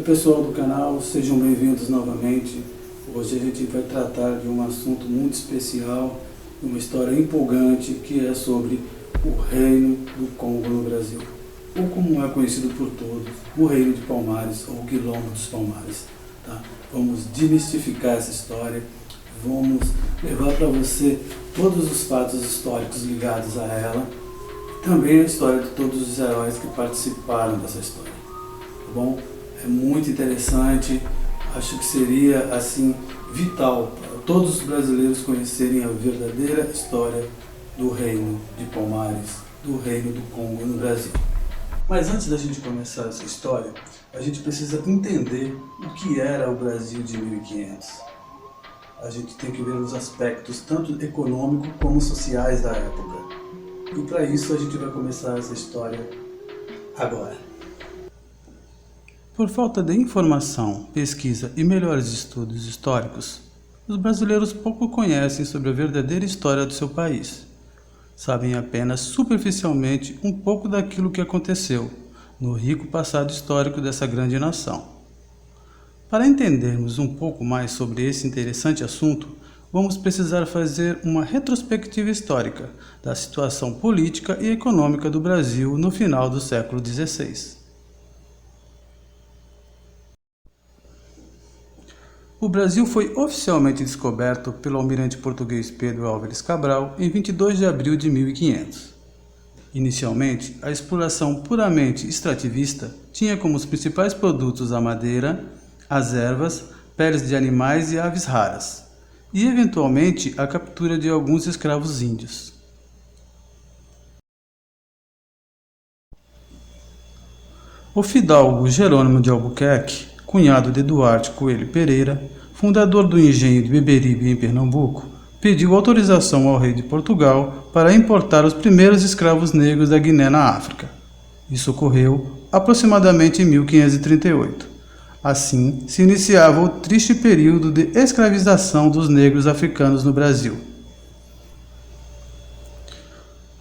Oi pessoal do canal, sejam bem-vindos novamente. Hoje a gente vai tratar de um assunto muito especial, uma história empolgante que é sobre o Reino do Congo no Brasil, ou como é conhecido por todos, o Reino de Palmares ou o Quilombo dos Palmares. Tá? Vamos desmistificar essa história, vamos levar para você todos os fatos históricos ligados a ela, também a história de todos os heróis que participaram dessa história. Tá bom? É muito interessante, acho que seria assim vital para todos os brasileiros conhecerem a verdadeira história do Reino de Palmares, do Reino do Congo no Brasil. Mas antes da gente começar essa história, a gente precisa entender o que era o Brasil de 1500. A gente tem que ver os aspectos tanto econômicos como sociais da época. E para isso a gente vai começar essa história agora. Por falta de informação, pesquisa e melhores estudos históricos, os brasileiros pouco conhecem sobre a verdadeira história do seu país. Sabem apenas superficialmente um pouco daquilo que aconteceu no rico passado histórico dessa grande nação. Para entendermos um pouco mais sobre esse interessante assunto, vamos precisar fazer uma retrospectiva histórica da situação política e econômica do Brasil no final do século XVI. O Brasil foi oficialmente descoberto pelo almirante português Pedro Álvares Cabral em 22 de abril de 1500. Inicialmente, a exploração puramente extrativista tinha como os principais produtos a madeira, as ervas, peles de animais e aves raras, e eventualmente a captura de alguns escravos índios. O fidalgo Jerônimo de Albuquerque, cunhado de Duarte Coelho Pereira, fundador do engenho de Beberibe em Pernambuco, pediu autorização ao rei de Portugal para importar os primeiros escravos negros da Guiné na África. Isso ocorreu aproximadamente em 1538. Assim, se iniciava o triste período de escravização dos negros africanos no Brasil.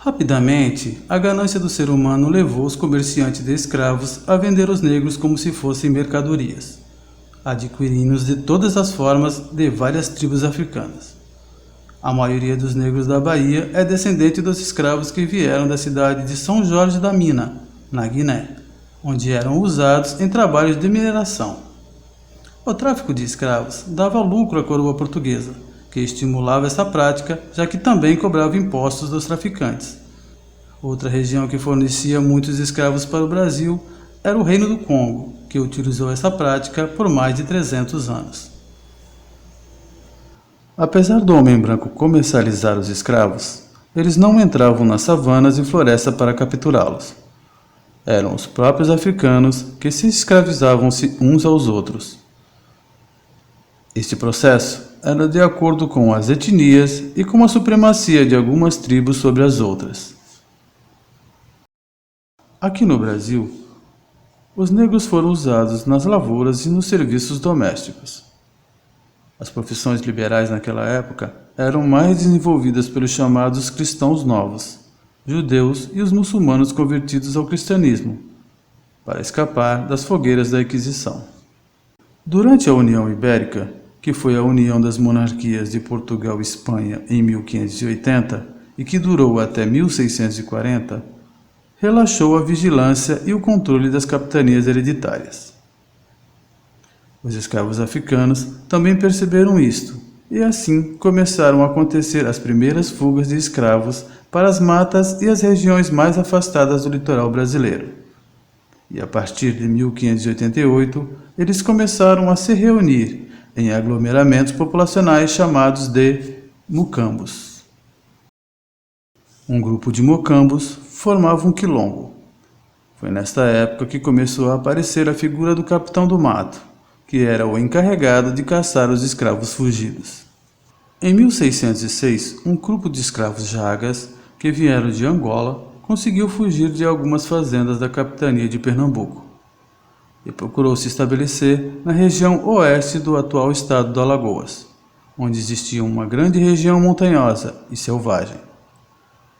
Rapidamente, a ganância do ser humano levou os comerciantes de escravos a vender os negros como se fossem mercadorias, adquirindo-os de todas as formas de várias tribos africanas. A maioria dos negros da Bahia é descendente dos escravos que vieram da cidade de São Jorge da Mina, na Guiné, onde eram usados em trabalhos de mineração. O tráfico de escravos dava lucro à coroa portuguesa, que estimulava essa prática, já que também cobrava impostos dos traficantes. Outra região que fornecia muitos escravos para o Brasil era o Reino do Congo, que utilizou essa prática por mais de 300 anos. Apesar do homem branco comercializar os escravos, eles não entravam nas savanas e florestas para capturá-los. Eram os próprios africanos que se escravizavam-se uns aos outros. Este processo era de acordo com as etnias e com a supremacia de algumas tribos sobre as outras. Aqui no Brasil, os negros foram usados nas lavouras e nos serviços domésticos. As profissões liberais naquela época eram mais desenvolvidas pelos chamados cristãos novos, judeus e os muçulmanos convertidos ao cristianismo, para escapar das fogueiras da Inquisição. Durante a União Ibérica, que foi a união das monarquias de Portugal e Espanha em 1580 e que durou até 1640, relaxou a vigilância e o controle das capitanias hereditárias. Os escravos africanos também perceberam isto, e assim começaram a acontecer as primeiras fugas de escravos para as matas e as regiões mais afastadas do litoral brasileiro. E a partir de 1588, eles começaram a se reunir em aglomeramentos populacionais chamados de mucambos. Um grupo de mocambos formava um quilombo. Foi nesta época que começou a aparecer a figura do capitão do mato, que era o encarregado de caçar os escravos fugidos. Em 1606, um grupo de escravos jagas, que vieram de Angola, conseguiu fugir de algumas fazendas da capitania de Pernambuco e procurou se estabelecer na região oeste do atual estado do Alagoas, onde existia uma grande região montanhosa e selvagem.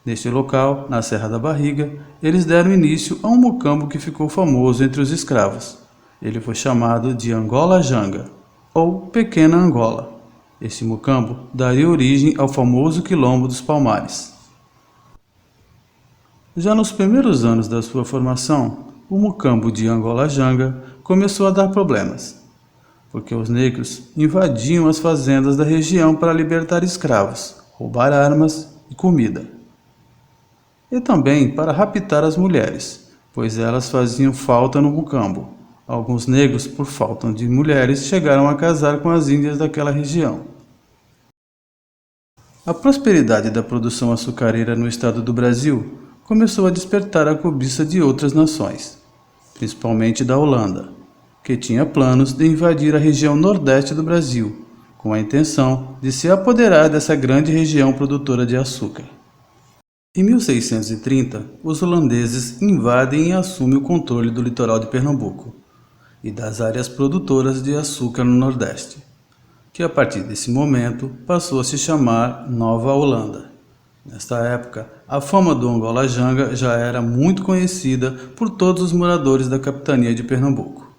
Neste local, na Serra da Barriga, eles deram início a um mocambo que ficou famoso entre os escravos Ele foi chamado de Angola Janga, ou Pequena Angola. Esse Mucambo daria origem ao famoso Quilombo dos Palmares. Já nos primeiros anos da sua formação, o Mucambo de Angola Janga começou a dar problemas, porque os negros invadiam as fazendas da região para libertar escravos, roubar armas e comida. E também para raptar as mulheres, pois elas faziam falta no Mucambo. Alguns negros, por falta de mulheres, chegaram a casar com as índias daquela região. A prosperidade da produção açucareira no estado do Brasil começou a despertar a cobiça de outras nações, principalmente da Holanda, que tinha planos de invadir a região nordeste do Brasil, com a intenção de se apoderar dessa grande região produtora de açúcar. Em 1630, os holandeses invadem e assumem o controle do litoral de Pernambuco e das áreas produtoras de açúcar no Nordeste, que a partir desse momento passou a se chamar Nova Holanda. Nesta época, a fama do Angola Janga já era muito conhecida por todos os moradores da capitania de Pernambuco.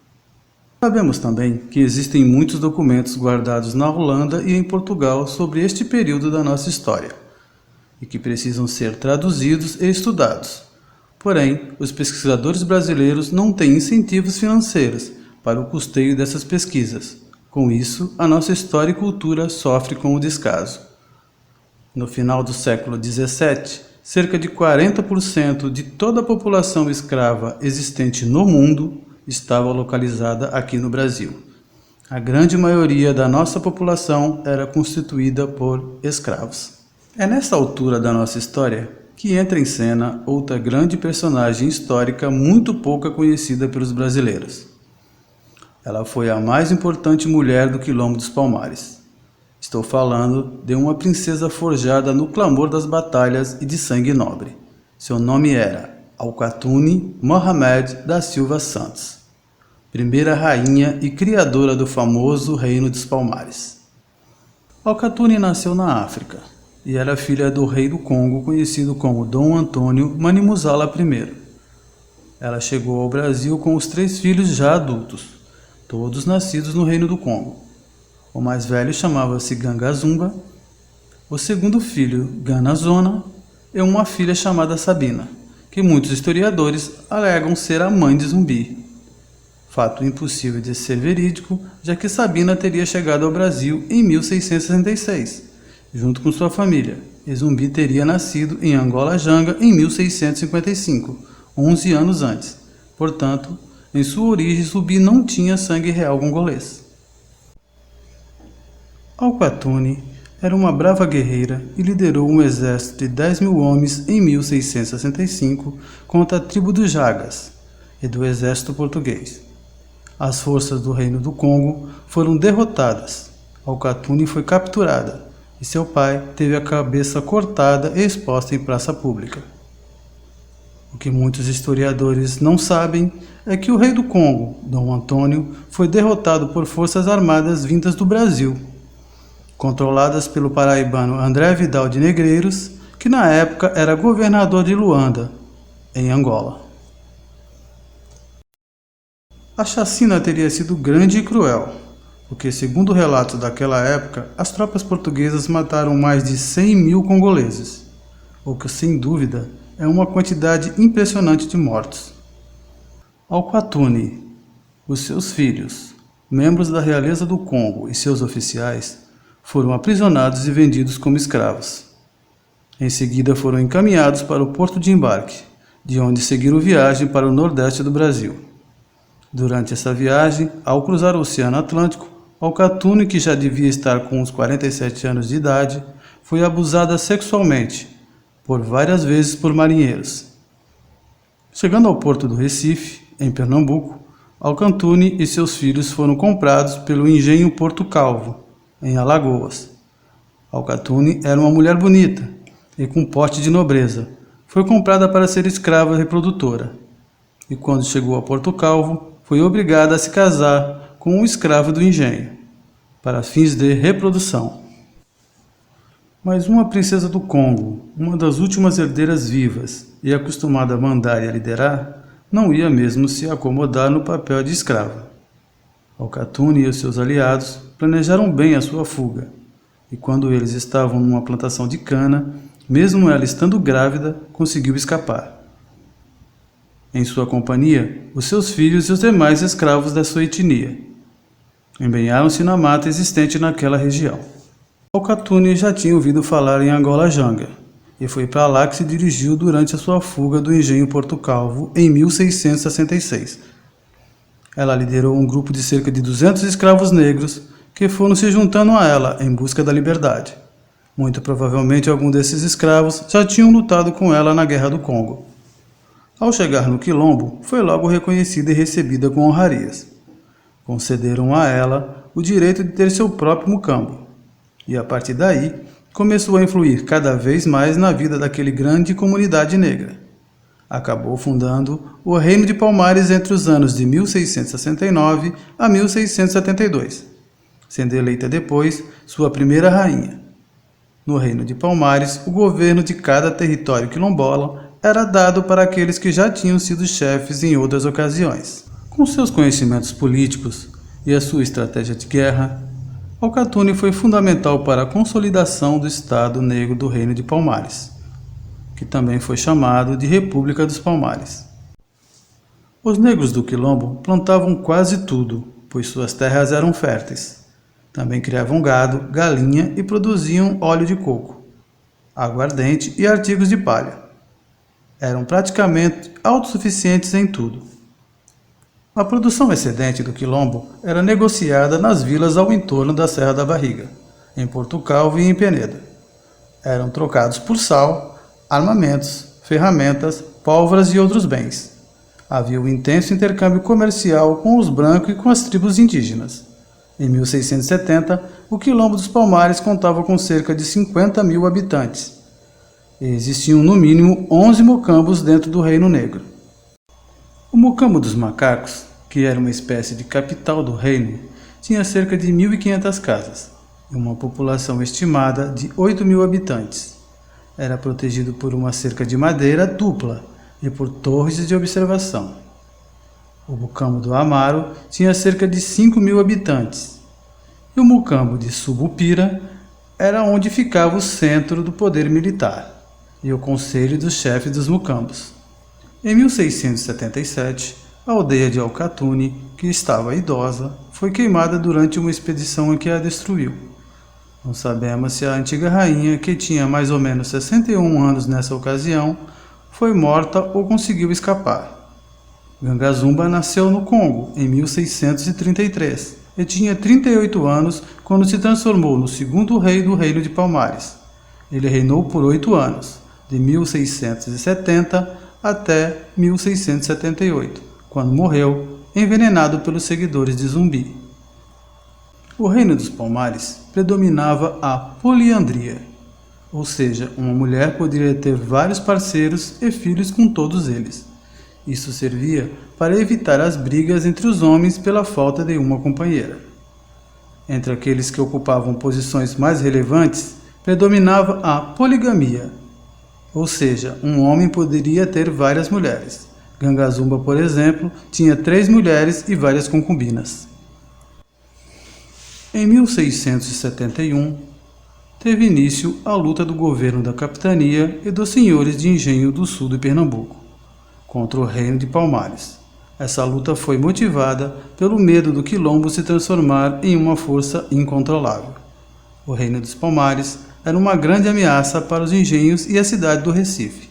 Sabemos também que existem muitos documentos guardados na Holanda e em Portugal sobre este período da nossa história, e que precisam ser traduzidos e estudados. Porém, os pesquisadores brasileiros não têm incentivos financeiros para o custeio dessas pesquisas. Com isso, a nossa história e cultura sofre com o descaso. No final do século XVII, cerca de 40% de toda a população escrava existente no mundo estava localizada aqui no Brasil. A grande maioria da nossa população era constituída por escravos. É nessa altura da nossa história que entra em cena outra grande personagem histórica muito pouco conhecida pelos brasileiros. Ela foi a mais importante mulher do Quilombo dos Palmares. Estou falando de uma princesa forjada no clamor das batalhas e de sangue nobre. Seu nome era Alcatune Mohamed da Silva Santos, primeira rainha e criadora do famoso Reino dos Palmares. Alcatune nasceu na África e era filha do rei do Congo, conhecido como Dom Antônio Manimuzala I. Ela chegou ao Brasil com os 3 filhos já adultos, todos nascidos no Reino do Congo. O mais velho chamava-se Gangazumba, o segundo filho Ganazona e uma filha chamada Sabina, que muitos historiadores alegam ser a mãe de Zumbi. Fato impossível de ser verídico, já que Sabina teria chegado ao Brasil em 1666, junto com sua família, e Zumbi teria nascido em Angola Janga em 1655, 11 anos antes. Portanto, em sua origem, Zumbi não tinha sangue real congolês. Alcatune era uma brava guerreira e liderou um exército de 10.000 homens em 1665 contra a tribo dos Jagas e do exército português. As forças do Reino do Congo foram derrotadas. Alcatune foi capturada e seu pai teve a cabeça cortada e exposta em praça pública. O que muitos historiadores não sabem é que o rei do Congo, Dom Antônio, foi derrotado por forças armadas vindas do Brasil, controladas pelo paraibano André Vidal de Negreiros, que na época era governador de Luanda, em Angola. A chacina teria sido grande e cruel, porque, segundo relatos daquela época, as tropas portuguesas mataram mais de 100.000 congoleses, o que, sem dúvida, é uma quantidade impressionante de mortos. Alcatune, os seus filhos, membros da realeza do Congo e seus oficiais, foram aprisionados e vendidos como escravos. Em seguida foram encaminhados para o porto de embarque, de onde seguiram viagem para o nordeste do Brasil. Durante essa viagem, ao cruzar o Oceano Atlântico, Alcatune, que já devia estar com uns 47 anos de idade, foi abusada sexualmente, por várias vezes por marinheiros. Chegando ao porto do Recife, em Pernambuco, Alcatune e seus filhos foram comprados pelo engenho Porto Calvo, em Alagoas. Alcatune era uma mulher bonita e com porte de nobreza. Foi comprada para ser escrava reprodutora. E quando chegou a Porto Calvo, foi obrigada a se casar com um escravo do engenho, para fins de reprodução. Mas uma princesa do Congo, uma das últimas herdeiras vivas e acostumada a mandar e a liderar, não ia mesmo se acomodar no papel de escrava. Alcatune e os seus aliados planejaram bem a sua fuga, e quando eles estavam numa plantação de cana, mesmo ela estando grávida, conseguiu escapar. Em sua companhia, os seus filhos e os demais escravos da sua etnia. Empenharam-se na mata existente naquela região. Alcatune já tinha ouvido falar em Angola Janga, e foi para lá que se dirigiu durante a sua fuga do engenho Porto Calvo em 1666. Ela liderou um grupo de cerca de 200 escravos negros que foram se juntando a ela em busca da liberdade. Muito provavelmente alguns desses escravos já tinham lutado com ela na Guerra do Congo. Ao chegar no Quilombo, foi logo reconhecida e recebida com honrarias. Concederam a ela o direito de ter seu próprio mucambo, e a partir daí começou a influir cada vez mais na vida daquele grande comunidade negra. Acabou fundando o Reino de Palmares entre os anos de 1669 a 1672, sendo eleita depois sua primeira rainha. No Reino de Palmares, o governo de cada território quilombola era dado para aqueles que já tinham sido chefes em outras ocasiões. Com seus conhecimentos políticos e a sua estratégia de guerra, Alcatune foi fundamental para a consolidação do Estado Negro do Reino de Palmares, que também foi chamado de República dos Palmares. Os negros do Quilombo plantavam quase tudo, pois suas terras eram férteis. Também criavam gado, galinha e produziam óleo de coco, aguardente e artigos de palha. Eram praticamente autossuficientes em tudo. A produção excedente do Quilombo era negociada nas vilas ao entorno da Serra da Barriga, em Porto Calvo e em Peneda. Eram trocados por sal, armamentos, ferramentas, pólvoras e outros bens. Havia um intenso intercâmbio comercial com os brancos e com as tribos indígenas. Em 1670, o Quilombo dos Palmares contava com cerca de 50 mil habitantes. E existiam no mínimo 11 mocambos dentro do Reino Negro. O Mocambo dos Macacos, que era uma espécie de capital do reino, tinha cerca de 1.500 casas e uma população estimada de 8 mil habitantes. Era protegido por uma cerca de madeira dupla e por torres de observação. O Mocambo do Amaro tinha cerca de 5 mil habitantes. E o Mocambo de Subupira era onde ficava o centro do poder militar e o conselho dos chefes dos Mocambos. Em 1677, a aldeia de Alcatune, que estava idosa, foi queimada durante uma expedição que a destruiu. Não sabemos se a antiga rainha, que tinha mais ou menos 61 anos nessa ocasião, foi morta ou conseguiu escapar. Gangazumba nasceu no Congo em 1633 e tinha 38 anos quando se transformou no segundo rei do Reino de Palmares. Ele reinou por 8 anos, de 1670 até 1678, quando morreu, envenenado pelos seguidores de Zumbi. O Reino dos Palmares predominava a poliandria, ou seja, uma mulher poderia ter vários parceiros e filhos com todos eles. Isso servia para evitar as brigas entre os homens pela falta de uma companheira. Entre aqueles que ocupavam posições mais relevantes, predominava a poligamia, ou seja, um homem poderia ter várias mulheres. Gangazumba, por exemplo, tinha 3 mulheres e várias concubinas. Em 1671, teve início a luta do governo da capitania e dos senhores de engenho do sul de Pernambuco contra o Reino de Palmares. Essa luta foi motivada pelo medo do Quilombo se transformar em uma força incontrolável. O Reino dos Palmares era uma grande ameaça para os engenhos e a cidade do Recife.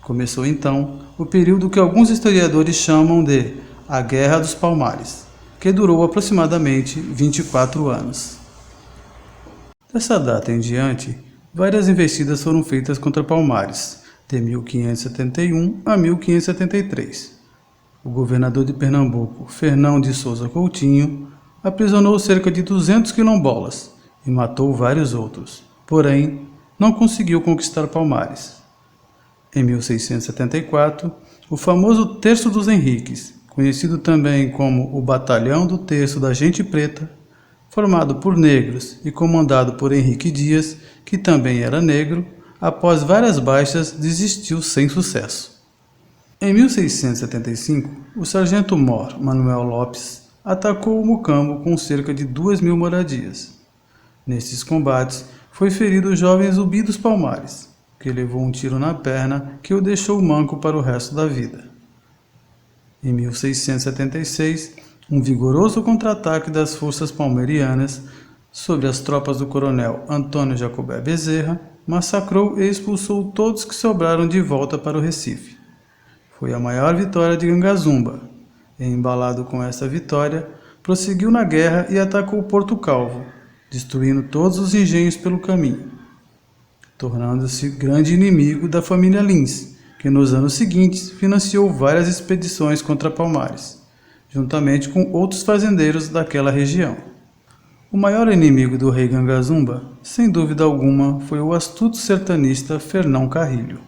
Começou então o período que alguns historiadores chamam de a Guerra dos Palmares, que durou aproximadamente 24 anos. Dessa data em diante, várias investidas foram feitas contra Palmares, de 1571 a 1573. O governador de Pernambuco, Fernão de Souza Coutinho, aprisionou cerca de 200 quilombolas e matou vários outros. Porém, não conseguiu conquistar Palmares. Em 1674, o famoso Terço dos Henriques, conhecido também como o Batalhão do Terço da Gente Preta, formado por negros e comandado por Henrique Dias, que também era negro, após várias baixas, desistiu sem sucesso. Em 1675, o sargento-mor Manuel Lopes atacou o Mucambo com cerca de 2.000 moradias. Nesses combates, foi ferido o jovem Zumbi dos Palmares, que levou um tiro na perna que o deixou manco para o resto da vida. Em 1676, um vigoroso contra-ataque das forças palmerianas sobre as tropas do coronel Antônio Jacobé Bezerra massacrou e expulsou todos que sobraram de volta para o Recife. Foi a maior vitória de Gangazumba, e, embalado com essa vitória, prosseguiu na guerra e atacou Porto Calvo, destruindo todos os engenhos pelo caminho, tornando-se grande inimigo da família Lins, que nos anos seguintes financiou várias expedições contra Palmares, juntamente com outros fazendeiros daquela região. O maior inimigo do rei Gangazumba, sem dúvida alguma, foi o astuto sertanista Fernão Carrilho,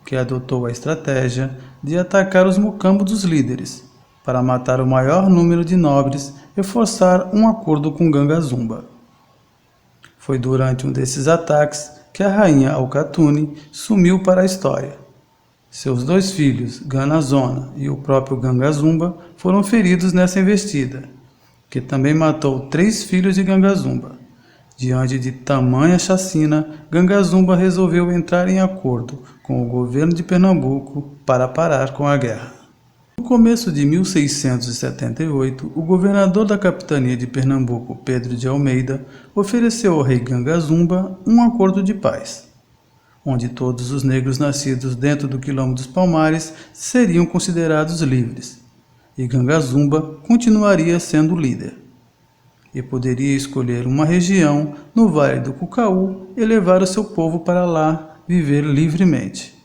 que adotou a estratégia de atacar os Mucambos dos líderes, para matar o maior número de nobres e forçar um acordo com Gangazumba. Foi durante um desses ataques que a rainha Alcatune sumiu para a história. Seus 2 filhos, Ganazona e o próprio Gangazumba, foram feridos nessa investida, que também matou 3 filhos de Gangazumba. Diante de tamanha chacina, Gangazumba resolveu entrar em acordo com o governo de Pernambuco para parar com a guerra. No começo de 1678, o governador da capitania de Pernambuco, Pedro de Almeida, ofereceu ao rei Gangazumba um acordo de paz, onde todos os negros nascidos dentro do Quilombo dos Palmares seriam considerados livres, e Gangazumba continuaria sendo líder, e poderia escolher uma região no Vale do Cucaú e levar o seu povo para lá viver livremente.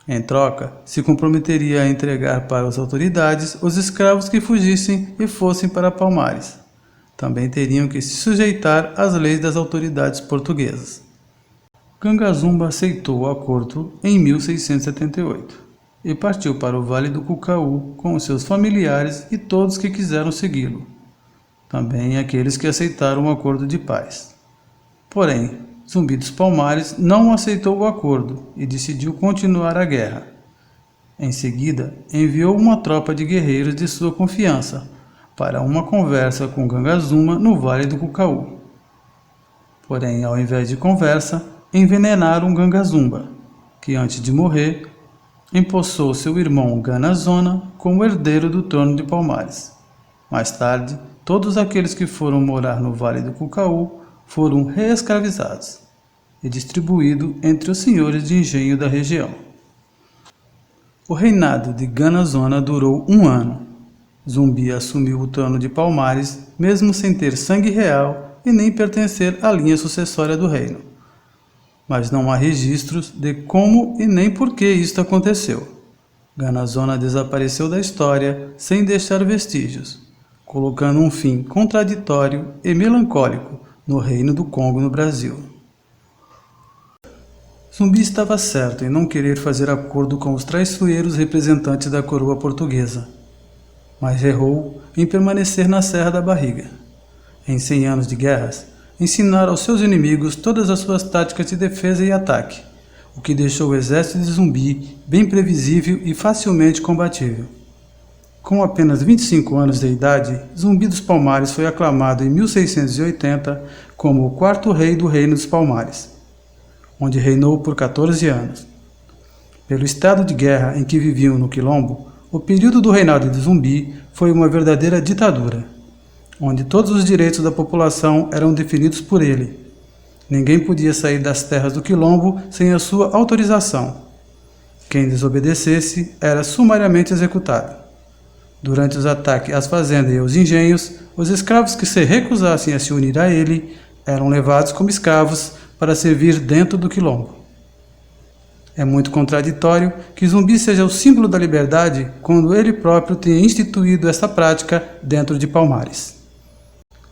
Em troca, se comprometeria a entregar para as autoridades os escravos que fugissem e fossem para Palmares. Também teriam que se sujeitar às leis das autoridades portuguesas. Gangazumba aceitou o acordo em 1678 e partiu para o Vale do Cucaú com os seus familiares e todos que quiseram segui-lo, também aqueles que aceitaram o acordo de paz. Porém, Zumbi dos Palmares não aceitou o acordo e decidiu continuar a guerra. Em seguida, enviou uma tropa de guerreiros de sua confiança para uma conversa com Gangazumba no Vale do Cucaú. Porém, ao invés de conversa, envenenaram Gangazumba, que antes de morrer, empossou seu irmão Ganazona como herdeiro do trono de Palmares. Mais tarde, todos aqueles que foram morar no Vale do Cucaú foram reescravizados e distribuídos entre os senhores de engenho da região. O reinado de Ganazona durou 1 ano. Zumbi assumiu o trono de Palmares, mesmo sem ter sangue real e nem pertencer à linha sucessória do reino. Mas não há registros de como e nem por que isto aconteceu. Ganazona desapareceu da história sem deixar vestígios, colocando um fim contraditório e melancólico no Reino do Congo no Brasil. Zumbi estava certo em não querer fazer acordo com os traiçoeiros representantes da coroa portuguesa, mas errou em permanecer na Serra da Barriga. Em 100 anos de guerras, ensinaram aos seus inimigos todas as suas táticas de defesa e ataque, o que deixou o exército de Zumbi bem previsível e facilmente combatível. Com apenas 25 anos de idade, Zumbi dos Palmares foi aclamado em 1680 como o 4º rei do Reino dos Palmares, onde reinou por 14 anos. Pelo estado de guerra em que viviam no Quilombo, o período do reinado de Zumbi foi uma verdadeira ditadura, onde todos os direitos da população eram definidos por ele. Ninguém podia sair das terras do Quilombo sem a sua autorização. Quem desobedecesse era sumariamente executado. Durante os ataques às fazendas e aos engenhos, os escravos que se recusassem a se unir a ele eram levados como escravos para servir dentro do Quilombo. É muito contraditório que Zumbi seja o símbolo da liberdade quando ele próprio tenha instituído essa prática dentro de Palmares.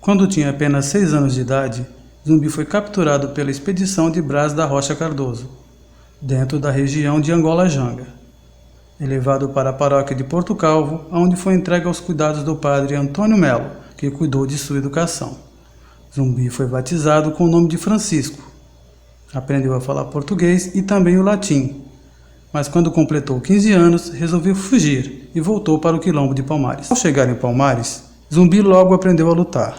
Quando tinha apenas 6 anos de idade, Zumbi foi capturado pela expedição de Brás da Rocha Cardoso, dentro da região de Angola-Janga. É levado para a paróquia de Porto Calvo, onde foi entregue aos cuidados do padre Antônio Melo, que cuidou de sua educação. Zumbi foi batizado com o nome de Francisco. Aprendeu a falar português e também o latim. mas quando completou 15 anos, resolveu fugir e voltou para o quilombo de Palmares. Ao chegar em Palmares, Zumbi logo aprendeu a lutar.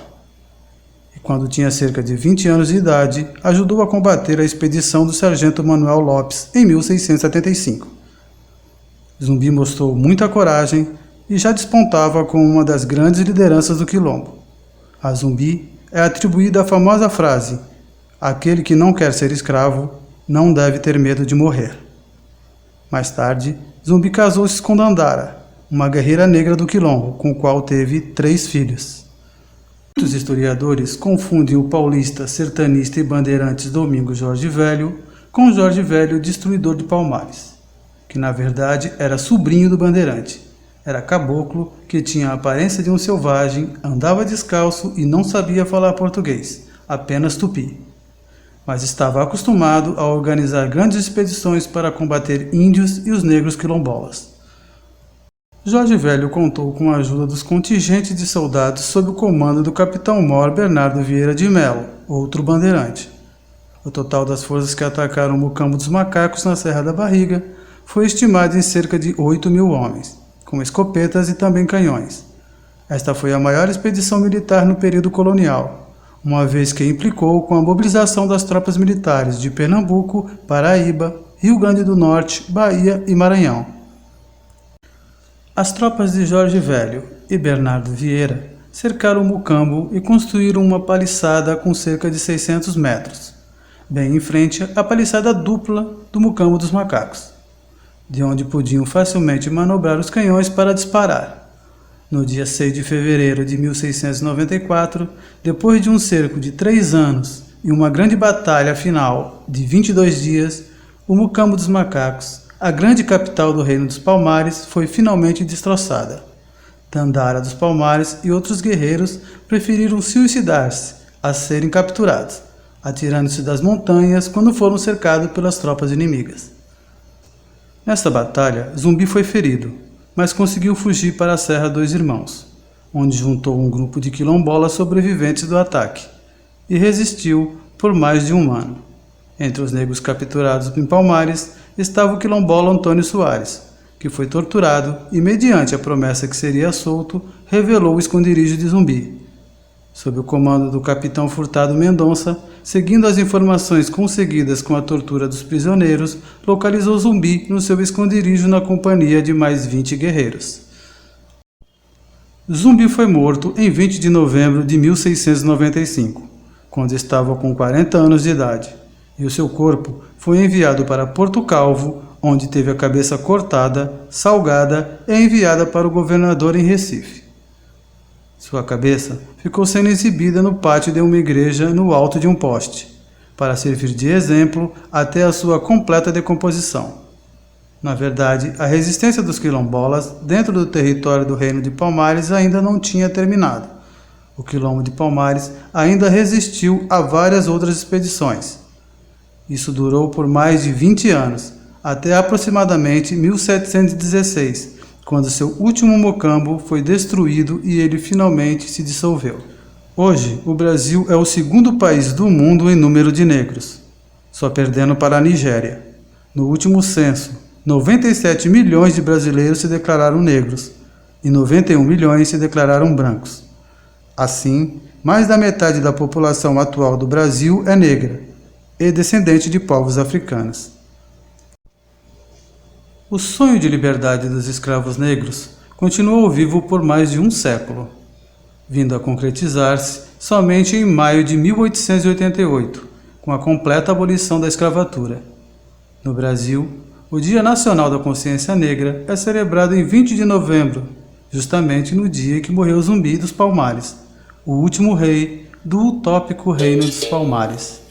E quando tinha cerca de 20 anos de idade, ajudou a combater a expedição do sargento Manuel Lopes em 1675. Zumbi mostrou muita coragem e já despontava como uma das grandes lideranças do quilombo. A Zumbi é atribuída a famosa frase: "Aquele que não quer ser escravo não deve ter medo de morrer". Mais tarde, Zumbi casou-se com Dandara, uma guerreira negra do quilombo, com o qual teve 3 filhos. Muitos historiadores confundem o paulista, sertanista e bandeirante Domingos Jorge Velho com Jorge Velho, destruidor de Palmares, que na verdade era sobrinho do bandeirante. Era caboclo, que tinha a aparência de um selvagem, andava descalço e não sabia falar português, apenas tupi. Mas estava acostumado a organizar grandes expedições para combater índios e os negros quilombolas. Jorge Velho contou com a ajuda dos contingentes de soldados sob o comando do capitão-mor Bernardo Vieira de Melo, outro bandeirante. O total das forças que atacaram o Mucambo dos Macacos na Serra da Barriga foi estimado em cerca de 8.000 homens, com escopetas e também canhões. Esta foi a maior expedição militar no período colonial, uma vez que implicou com a mobilização das tropas militares de Pernambuco, Paraíba, Rio Grande do Norte, Bahia e Maranhão. As tropas de Jorge Velho e Bernardo Vieira cercaram o Mucambo e construíram uma paliçada com cerca de 600 metros, bem em frente à paliçada dupla do Mucambo dos Macacos, de onde podiam facilmente manobrar os canhões para disparar. No dia 6 de fevereiro de 1694, depois de um cerco de 3 anos e uma grande batalha final de 22 dias, o Mucambo dos Macacos, a grande capital do Reino dos Palmares, foi finalmente destroçada. Dandara dos Palmares e outros guerreiros preferiram suicidar-se a serem capturados, atirando-se das montanhas quando foram cercados pelas tropas inimigas. Nesta batalha, Zumbi foi ferido, mas conseguiu fugir para a Serra dos Irmãos, onde juntou um grupo de quilombolas sobreviventes do ataque, e resistiu por mais de um ano. Entre os negros capturados em Palmares estava o quilombola Antônio Soares, que foi torturado e, mediante a promessa que seria solto, revelou o esconderijo de Zumbi. Sob o comando do capitão Furtado Mendonça, seguindo as informações conseguidas com a tortura dos prisioneiros, localizou Zumbi no seu esconderijo na companhia de mais 20 guerreiros. Zumbi foi morto em 20 de novembro de 1695, quando estava com 40 anos de idade, e o seu corpo foi enviado para Porto Calvo, onde teve a cabeça cortada, salgada e enviada para o governador em Recife. Sua cabeça ficou sendo exibida no pátio de uma igreja no alto de um poste, para servir de exemplo até a sua completa decomposição. Na verdade, a resistência dos quilombolas dentro do território do Reino de Palmares ainda não tinha terminado. O quilombo de Palmares ainda resistiu a várias outras expedições. Isso durou por mais de 20 anos, até aproximadamente 1716, quando seu último Mucambo foi destruído e ele finalmente se dissolveu. Hoje, o Brasil é o segundo país do mundo em número de negros, só perdendo para a Nigéria. No último censo, 97 milhões de brasileiros se declararam negros e 91 milhões se declararam brancos. Assim, mais da metade da população atual do Brasil é negra e descendente de povos africanos. O sonho de liberdade dos escravos negros continuou vivo por mais de um século, vindo a concretizar-se somente em maio de 1888, com a completa abolição da escravatura. No Brasil, o Dia Nacional da Consciência Negra é celebrado em 20 de novembro, justamente no dia em que morreu Zumbi dos Palmares, o último rei do utópico Reino dos Palmares.